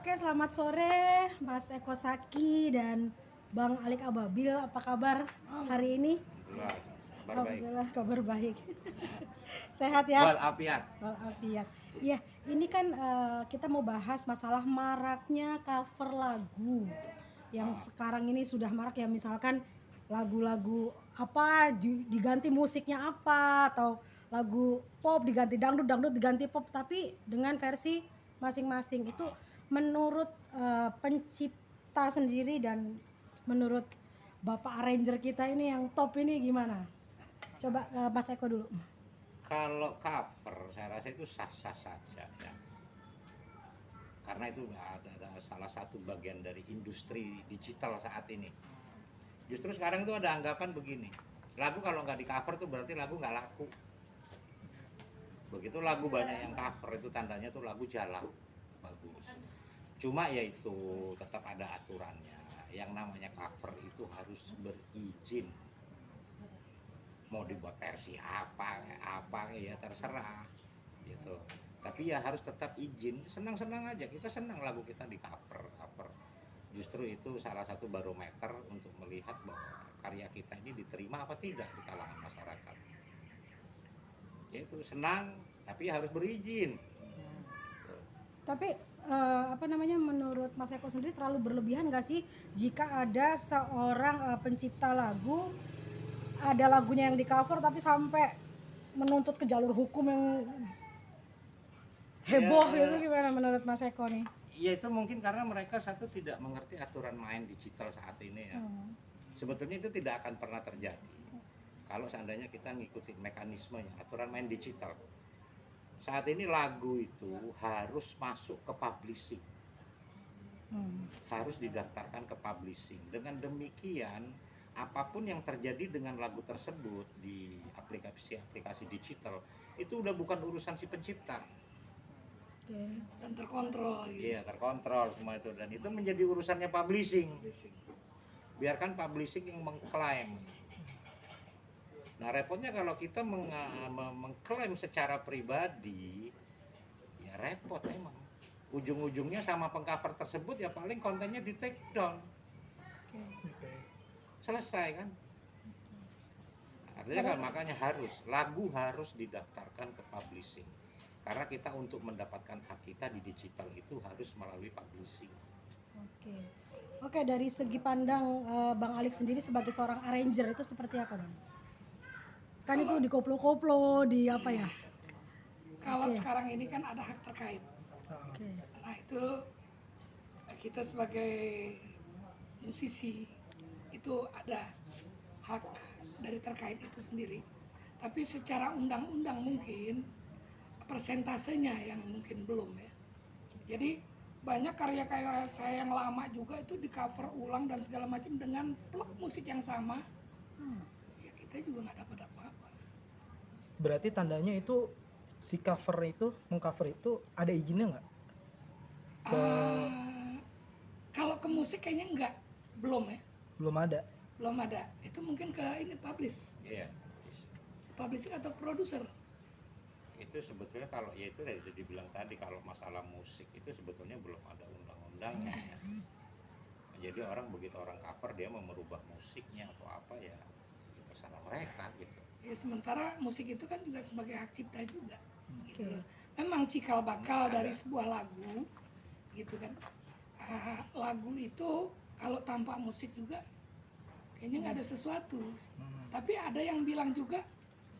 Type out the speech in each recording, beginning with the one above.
Oke, selamat sore Mas Eko Saki dan Bang Alik Ababil. Apa kabar hari ini? Alhamdulillah, kabar baik. Alhamdulillah kabar baik. Sehat ya? Walafiat. Walafiat. Ya, ini kan kita mau bahas masalah maraknya cover lagu yang sekarang ini sudah marak ya, misalkan lagu-lagu apa diganti musiknya apa, atau lagu pop diganti dangdut, dangdut diganti pop, tapi dengan versi masing-masing. Itu menurut pencipta sendiri dan menurut Bapak arranger kita ini yang top ini gimana? Coba Mas Eko dulu. Kalau cover, saya rasa itu sah-sah saja ya. Karena itu ada salah satu bagian dari industri digital saat ini. Justru sekarang itu ada anggapan begini, lagu kalau nggak di cover tuh berarti lagu nggak laku. Begitu lagu banyak yang cover itu tandanya tuh lagu jalan, bagus. Cuma ya itu tetap ada aturannya. Yang namanya cover itu harus berizin. Mau dibuat versi apa ya terserah gitu, tapi ya harus tetap izin. Senang-senang aja, kita senang lagu kita di cover. Justru itu salah satu barometer untuk melihat bahwa karya kita ini diterima apa tidak di kalangan masyarakat. Yaitu senang tapi harus berizin. Tapi menurut Mas Eko sendiri terlalu berlebihan nggak sih jika ada seorang pencipta lagu, ada lagunya yang di cover tapi sampai menuntut ke jalur hukum yang heboh Ya, gitu, gimana menurut Mas Eko nih? Ya itu mungkin karena mereka satu tidak mengerti aturan main digital saat ini ya. Sebetulnya itu tidak akan pernah terjadi kalau seandainya kita ngikutin mekanismenya, aturan main digital. Saat ini lagu itu harus masuk ke publishing, harus didaftarkan ke publishing. Dengan demikian, apapun yang terjadi dengan lagu tersebut di aplikasi digital itu udah bukan urusan si pencipta. Dan terkontrol. Iya, terkontrol semua itu, dan itu menjadi urusannya publishing. Biarkan publishing yang mengklaim. Nah, repotnya kalau kita mengklaim secara pribadi, ya repot emang. Ujung-ujungnya sama pengcover tersebut ya paling kontennya di take down. Selesai kan? Artinya kan makanya lagu harus didaftarkan ke publishing. Karena kita untuk mendapatkan hak kita di digital itu harus melalui publishing. Oke, dari segi pandang Bang Alik sendiri sebagai seorang arranger itu seperti apa, Bang? Kan itu di koplo-koplo, di apa ya? Kalau sekarang ini kan ada hak terkait. Nah itu kita sebagai musisi itu ada hak dari terkait itu sendiri. Tapi secara undang-undang mungkin persentasenya yang mungkin belum ya. Jadi banyak karya-karya saya yang lama juga itu di cover ulang dan segala macam dengan plug musik yang sama. Ya kita juga nggak dapat apa-apa. Berarti tandanya itu si mengcover itu ada izinnya nggak? Kalau ke musik kayaknya enggak, belum ya. Belum ada. Itu mungkin ke ini Iya. publishing atau produser. Itu sebetulnya kalau ya itu dari dibilang tadi, kalau masalah musik itu sebetulnya belum ada undang-undangnya ya. Jadi begitu orang cover dia mau merubah musiknya atau apa ya terserah mereka gitu. Ya sementara musik itu kan juga sebagai hak cipta juga. Gitu loh. Memang cikal bakal dari sebuah lagu gitu kan. Lagu itu kalau tanpa musik juga kayaknya nggak ada sesuatu. Tapi ada yang bilang juga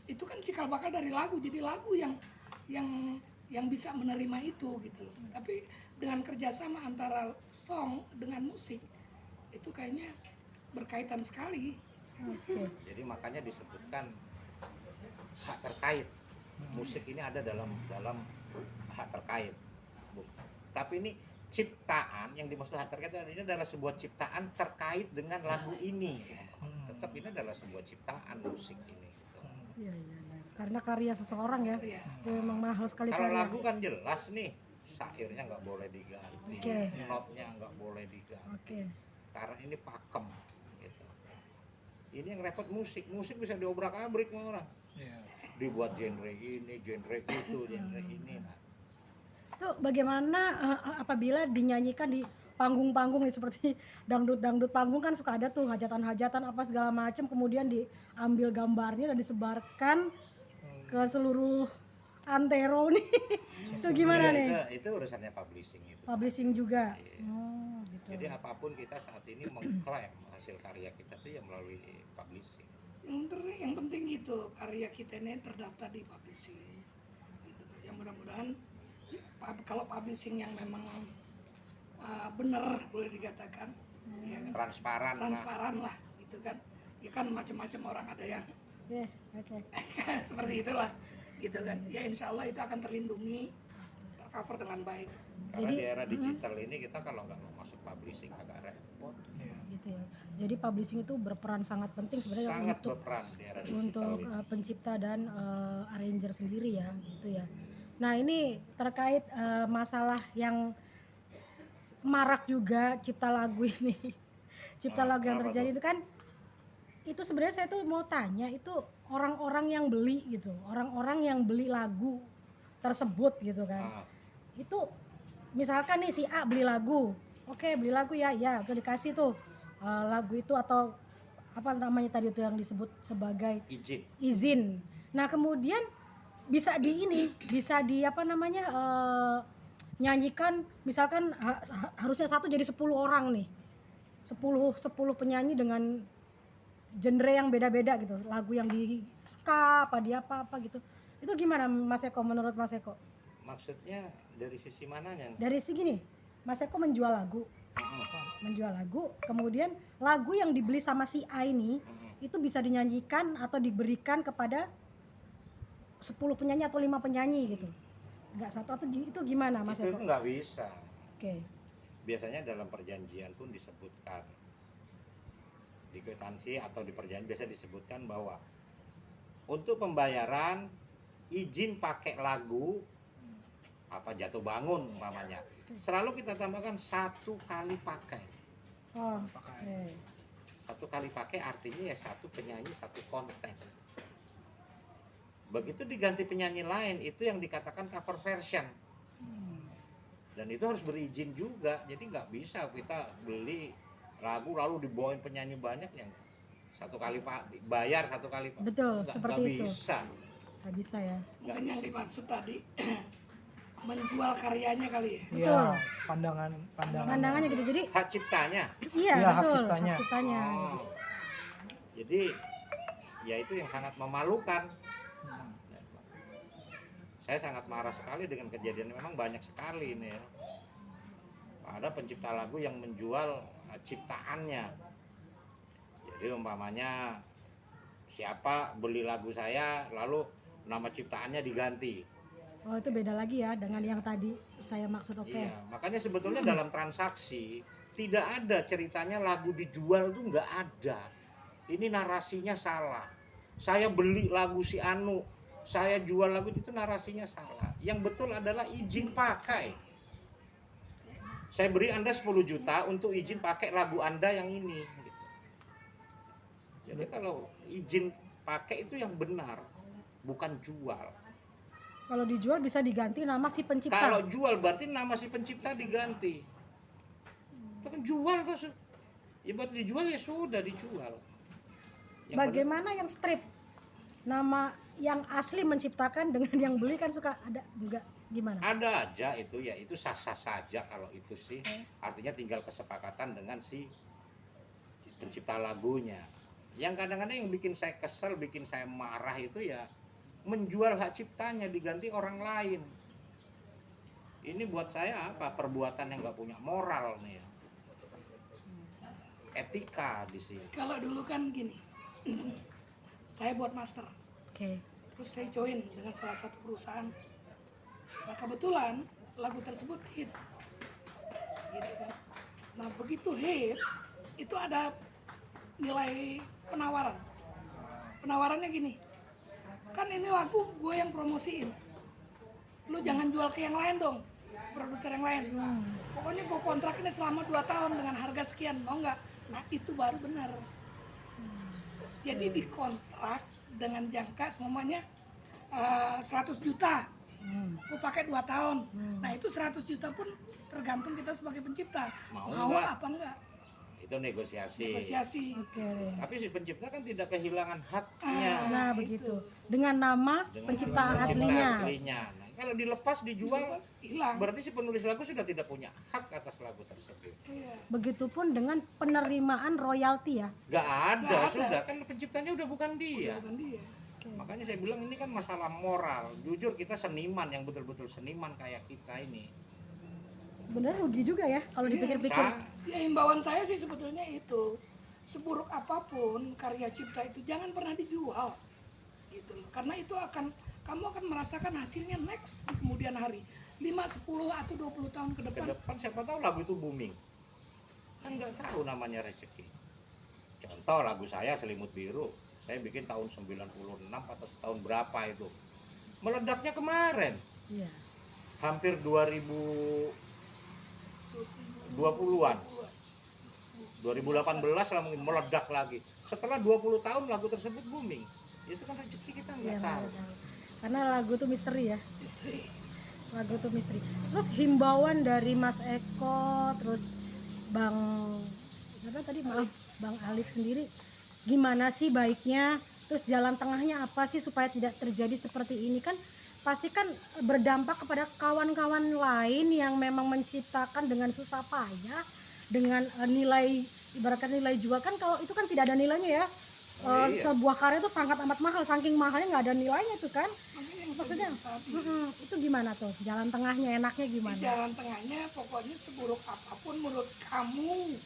itu kan cikal bakal dari lagu, jadi lagu yang bisa menerima itu gitu loh. Tapi dengan kerjasama antara song dengan musik itu kayaknya berkaitan sekali. Jadi makanya disebutkan hak terkait. Musik ini ada dalam hak terkait. Tapi ini ciptaan, yang dimaksud hak terkait ini adalah sebuah ciptaan terkait dengan lagu ini. Tetap ini adalah sebuah ciptaan musik ini. Iya. Karena karya seseorang ya, itu memang mahal sekali. Kalau karya. lagu kan jelas nih, syairnya nggak boleh diganti, notnya nggak boleh diganti, karena ini pakem. Gitu. Ini yang repot musik bisa diobrak-abrik sama orang. Dibuat genre ini, genre itu, genre ini. Nah, Itu bagaimana apabila dinyanyikan di panggung-panggung nih seperti dangdut-dangdut panggung kan suka ada tuh hajatan-hajatan apa segala macam, kemudian diambil gambarnya dan disebarkan ke seluruh antero nih. Itu gimana Iya, nih? itu urusannya publishing itu. Publishing juga. Iya. Oh, gitu. Jadi apapun kita saat ini mengklaim hasil karya kita tuh ya melalui publishing. Yang penting gitu, karya kita ini terdaftar di publishing gitu. Yang mudah-mudahan kalau publishing yang memang benar boleh dikatakan ya kan, transparan lah gitu kan. Ya kan macam-macam orang ada yang Oke. seperti itulah gitu kan. Ya insya Allah itu akan terlindungi, tercover dengan baik. Karena Jadi- di era digital ini kita kalau nggak mau masuk publishing agak repot. Gitu ya. Jadi publishing itu berperan sangat penting sebenarnya Sangat untuk berperan di era digital untuk ini. pencipta dan arranger sendiri ya gitu ya. Nah ini terkait masalah yang marak juga cipta lagu ini. Cipta lagu yang apa terjadi tuh? itu kan itu sebenarnya saya tuh mau tanya itu orang-orang yang beli gitu, orang-orang yang beli lagu tersebut gitu kan. Ah, Itu misalkan nih si A beli lagu, oke beli lagu ya udah dikasih tuh lagu itu atau apa namanya tadi itu yang disebut sebagai izin. izin. Nah kemudian bisa di apa namanya nyanyikan misalkan harusnya satu jadi 10 orang nih, 10 penyanyi dengan genre yang beda-beda gitu, lagu yang di ska apa di apa gitu. Itu gimana Mas Eko, menurut Mas Eko? Maksudnya dari sisi mananya? Dari segi nih, Mas Eko menjual lagu, kemudian lagu yang dibeli sama si A ini itu bisa dinyanyikan atau diberikan kepada 10 penyanyi atau 5 penyanyi gitu, nggak satu atau itu gimana Mas Itu Eko? nggak bisa. Oke. Biasanya dalam perjanjian pun disebutkan di kwitansi atau di perjanjian biasa disebutkan bahwa untuk pembayaran izin pakai lagu apa jatuh bangun umpamanya selalu kita tambahkan 1 kali pakai. Oh, oke. 1 kali pakai artinya ya 1 penyanyi 1 konten. Begitu diganti penyanyi lain itu yang dikatakan cover version. Dan itu harus berizin juga. Jadi nggak bisa kita beli lagu lalu dibawain penyanyi banyak yang 1 kali bayar 1 kali Betul, seperti nggak itu. bisa. Nggak bisa ya. Mungkin yang dimaksud tadi menjual karyanya kali ya. Iya, pandangannya. Pandangannya gitu. Jadi Hak ciptanya. iya Iya, hak betul, ciptanya. hak ciptanya. Oh. Jadi ya itu yang sangat memalukan. Saya sangat marah sekali dengan kejadian memang banyak sekali ini ya. Ada pencipta lagu yang menjual ciptaannya. Jadi umpamanya siapa beli lagu saya lalu nama ciptaannya diganti. Oh itu beda lagi ya dengan yang tadi saya maksud. Oke. Iya, makanya sebetulnya dalam transaksi tidak ada ceritanya lagu dijual tuh nggak ada. Ini narasinya salah. Saya beli lagu si Anu, saya jual lagu itu narasinya salah. Yang betul adalah izin pakai. Saya beri Anda 10 juta untuk izin pakai lagu Anda yang ini. Gitu. Jadi kalau izin pakai itu yang benar, bukan jual. Kalau dijual bisa diganti nama si pencipta. Kalau jual berarti nama si pencipta diganti. Itu kan jual tuh. Ya baru dijual ya sudah dijual. Yang Bagaimana yang strip? Nama yang asli menciptakan dengan yang beli kan suka ada juga gimana? ada aja itu ya itu sah-sah saja kalau itu sih. Artinya tinggal kesepakatan dengan si pencipta lagunya. Yang kadang-kadang yang bikin saya kesel, bikin saya marah itu ya menjual hak ciptanya diganti orang lain. Ini buat saya apa? Perbuatan yang nggak punya moral nih ya. Etika di sini. Kalau dulu kan gini, saya buat master, Oke. terus saya join dengan salah satu perusahaan. Nah kebetulan lagu tersebut hit, gitu kan. Nah begitu hit, itu ada nilai penawaran. Penawarannya gini, kan ini lagu gue yang promosiin, lu jangan jual ke yang lain dong, produser yang lain. Pokoknya gue kontrak ini selama 2 tahun dengan harga sekian, mau nggak? Nah itu baru benar. Jadi dikontrak dengan jangka semuanya 100 juta gue pakai 2 tahun. Nah itu 100 juta pun tergantung kita sebagai pencipta Mau mau nggak? apa enggak. Itu negosiasi. Negosiasi. Oke. Tapi si pencipta kan tidak kehilangan haknya Nah, itu. begitu. Dengan nama dengan pencipta pencipta aslinya. Nah, kalau dilepas dijual, Hilang. berarti si penulis lagu sudah tidak punya hak atas lagu tersebut. Iya. Begitupun dengan penerimaan royalti ya. Gak ada, Nggak ada. sudah kan penciptanya udah bukan dia. Bukan dia. Oke. Makanya saya bilang ini kan masalah moral. Jujur kita seniman yang betul-betul seniman kayak kita ini. Sebenarnya rugi juga ya kalau Iya. dipikir-pikir. Ya himbauan saya sih sebetulnya itu, seburuk apapun karya cipta itu jangan pernah dijual gitu loh. Karena itu kamu akan merasakan hasilnya next di kemudian hari, 5, 10 atau 20 tahun ke Ke depan. depan siapa tahu lagu itu booming. Kan nggak tahu namanya rezeki. Contoh lagu saya Selimut Biru, saya bikin tahun 96 atau tahun berapa itu. Meledaknya kemarin, Iya. hampir 2020-an. 2018 lah mungkin meledak lagi. Setelah 20 tahun lagu tersebut booming. Itu kan rezeki kita Iya, nggak tahu. nggak tahu. Karena lagu tuh misteri ya. Istri. Lagu tuh misteri. Terus himbauan dari Mas Eko, terus Bang siapa tadi maaf, Bang Alik sendiri, gimana sih baiknya? Terus jalan tengahnya apa sih supaya tidak terjadi seperti ini? Kan pasti kan berdampak kepada kawan-kawan lain yang memang menciptakan dengan susah payah, dengan nilai, ibaratkan nilai jual kan, kalau itu kan tidak ada nilainya ya. Iya. Sebuah karya itu sangat amat mahal, saking mahalnya nggak ada nilainya tuh kan. Makanya yang Maksudnya, saya bilang tadi, itu gimana tuh jalan tengahnya, enaknya di gimana? jalan tengahnya pokoknya seburuk apapun menurut kamu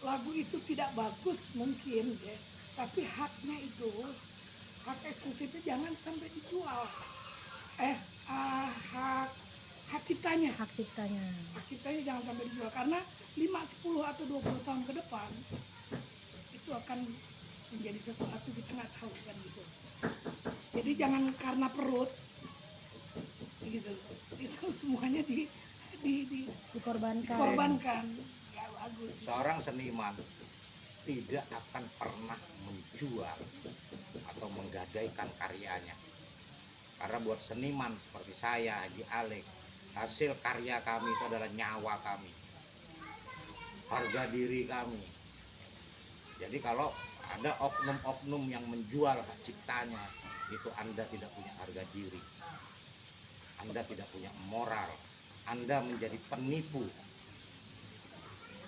lagu itu tidak bagus mungkin ya, tapi haknya itu, hak eksklusifnya jangan sampai dijual. Hak ciptanya, Hak ciptanya. hak ciptanya jangan sampai dijual karena 5, 10 atau 20 tahun ke depan itu akan menjadi sesuatu kita nggak tahu kan gitu. Jadi jangan karena perut gitu, itu semuanya Dikorbankan. dikorbankan, nggak bagus. Seorang seniman tidak akan pernah menjual atau menggadaikan karyanya. Karena buat seniman seperti saya, Haji Alex, hasil karya kami itu adalah nyawa kami, harga diri kami. Jadi kalau ada oknum-oknum yang menjual hak ciptanya, itu Anda tidak punya harga diri, Anda tidak punya moral, Anda menjadi penipu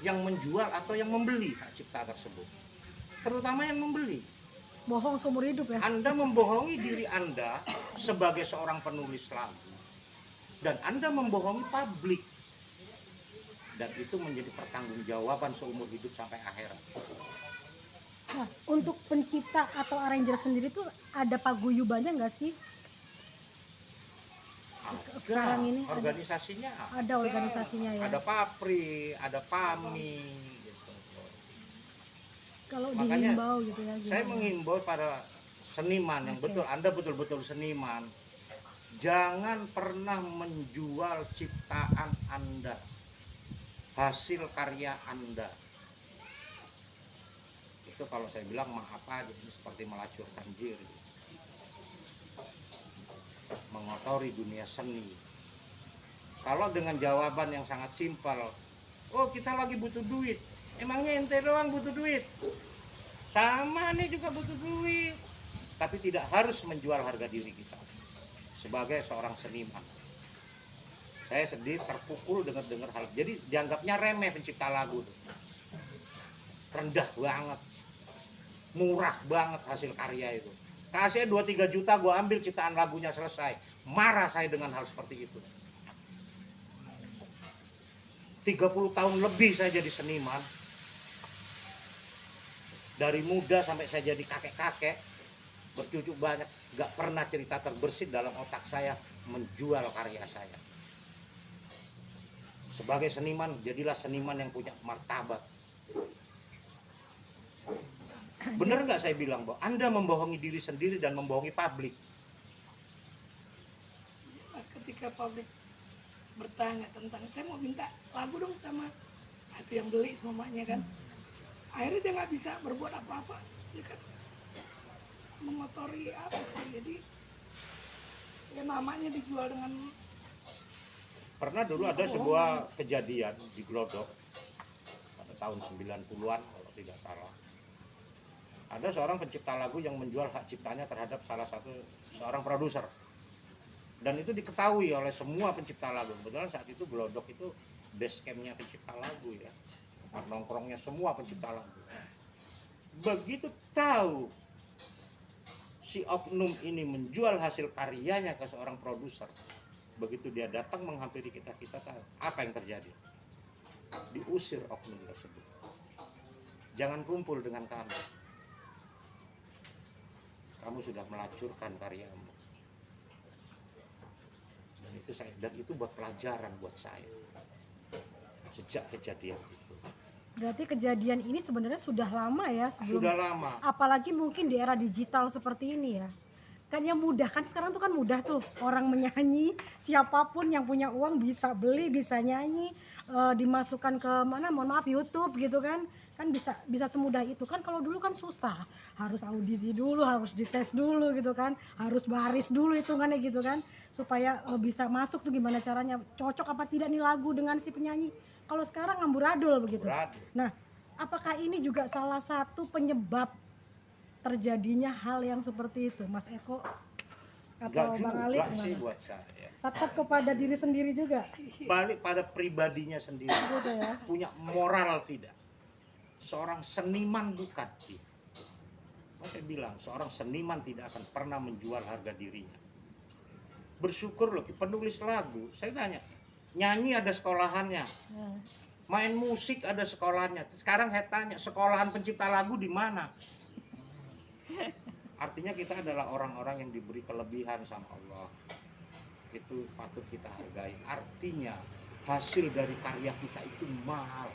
yang menjual atau yang membeli hak cipta tersebut, terutama yang membeli. Bohong seumur hidup ya. Anda membohongi diri Anda sebagai seorang penulis lagu, dan Anda membohongi publik, dan itu menjadi pertanggungjawaban seumur hidup sampai akhirat. Nah, untuk pencipta atau arranger sendiri tuh ada paguyubannya nggak sih? Sekarang ini organisasinya ada organisasinya ya. ada Papri, ada PAMI gitu. Kalau Makanya dihimbau gitu ya. Saya gimana? menghimbau para seniman yang Oke. betul, Anda betul-betul seniman, jangan pernah menjual ciptaan Anda, hasil karya Anda. Itu kalau saya bilang maaf aja, ini seperti melacurkan diri, mengotori dunia seni. Kalau dengan jawaban yang sangat simpel, oh kita lagi butuh duit, emangnya ente doang butuh duit? Sama nih juga butuh duit, tapi tidak harus menjual harga diri kita sebagai seorang seniman. Saya sedih, terpukul dengar hal, jadi dianggapnya remeh pencipta lagu tuh. Rendah banget, murah banget hasil karya itu. Kasih 2-3 juta gue ambil ciptaan lagunya selesai. Marah saya dengan hal seperti itu. 30 tahun lebih saya jadi seniman. Dari muda sampai saya jadi kakek-kakek, bercucuk banyak, gak pernah cerita terbersit dalam otak saya menjual karya saya. Sebagai seniman, jadilah seniman yang punya martabat. Bener nggak saya bilang, bahwa Anda membohongi diri sendiri dan membohongi publik? Nah, ketika publik bertanya tentang saya mau minta lagu dong sama itu yang beli semuanya kan, akhirnya dia nggak bisa berbuat apa-apa, dia kan mengotori apa sih. Jadi ya namanya dijual dengan Pernah dulu ada sebuah kejadian di Glodok pada tahun 90-an kalau tidak salah. Ada seorang pencipta lagu yang menjual hak ciptanya terhadap salah satu seorang produser. Dan itu diketahui oleh semua pencipta lagu. Kebetulan saat itu Glodok itu base campnya pencipta lagu ya. Tempat nongkrongnya semua pencipta lagu. Begitu tahu si oknum ini menjual hasil karyanya ke seorang produser, begitu dia datang menghampiri kita tahu apa yang terjadi. Diusir oknum tersebut. Jangan kumpul dengan kami. Kamu sudah melacurkan karyamu. Dan itu buat pelajaran buat saya. Sejak kejadian itu. Berarti kejadian ini sebenarnya sudah lama ya sebelum. Sudah lama. Apalagi mungkin di era digital seperti ini ya. Kan yang mudah, kan sekarang tuh kan mudah tuh orang menyanyi, siapapun yang punya uang bisa beli, bisa nyanyi, dimasukkan ke mana, mohon maaf, YouTube gitu kan bisa semudah itu kan. Kalau dulu kan susah, harus audisi dulu, harus dites dulu gitu kan, harus baris dulu hitungannya gitu kan, supaya bisa masuk tuh gimana caranya, cocok apa tidak nih lagu dengan si penyanyi. Kalau sekarang amburadul begitu. Nah, apakah ini juga salah satu penyebab terjadinya hal yang seperti itu, Mas Eko atau Bang Ali? Sih buat saya. Tetap kepada diri sendiri juga. Balik pada pribadinya sendiri. Gitu ya. Punya moral tidak? Seorang seniman bukan. Saya bilang seorang seniman tidak akan pernah menjual harga dirinya. Bersyukur loh penulis lagu. Saya tanya, nyanyi ada sekolahannya. Main musik ada sekolahannya. Sekarang saya tanya, sekolahan pencipta lagu di mana? Artinya kita adalah orang-orang yang diberi kelebihan sama Allah. Itu patut kita hargai. Artinya hasil dari karya kita itu mahal.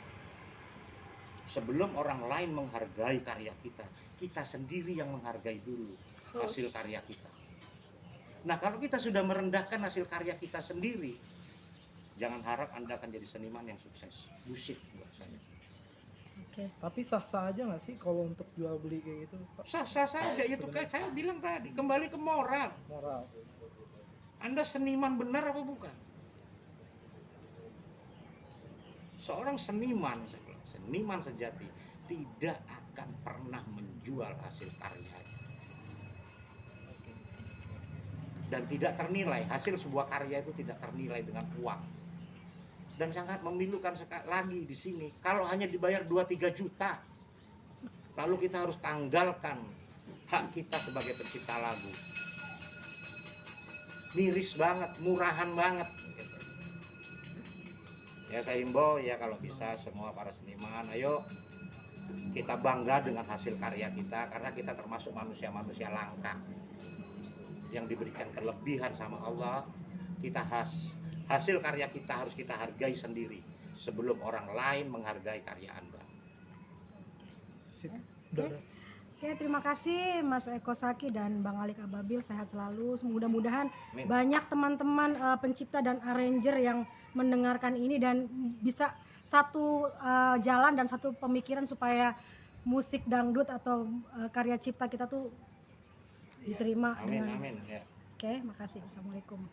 Sebelum orang lain menghargai karya kita, kita sendiri yang menghargai dulu hasil karya kita. Nah, kalau kita sudah merendahkan hasil karya kita sendiri, jangan harap Anda akan jadi seniman yang sukses. Musik buat saya. Tapi sah-sah aja nggak sih kalau untuk jual beli kayak gitu, Pak? Sah-sah saja, itu kayak saya bilang tadi, kembali ke moral. Moral. Anda seniman benar apa bukan? Seorang seniman sejati tidak akan pernah menjual hasil karyanya. Dan tidak ternilai, hasil sebuah karya itu tidak ternilai dengan uang. Dan sangat memilukan lagi di sini kalau hanya dibayar 2-3 juta, lalu kita harus tanggalkan hak kita sebagai pencipta lagu. Miris banget, murahan banget gitu. Ya saya himbau ya, kalau bisa semua para seniman, ayo kita bangga dengan hasil karya kita, karena kita termasuk manusia-manusia langka yang diberikan kelebihan sama Allah. Hasil karya kita harus kita hargai sendiri sebelum orang lain menghargai karya Anda. Oke, terima kasih Mas Eko Saki dan Bang Alik Ababil, sehat selalu. Mudah-mudahan banyak teman-teman pencipta dan arranger yang mendengarkan ini dan bisa satu jalan dan satu pemikiran supaya musik dangdut atau karya cipta kita tuh diterima. Amin, amin. Ya. Oke, makasih. Assalamualaikum.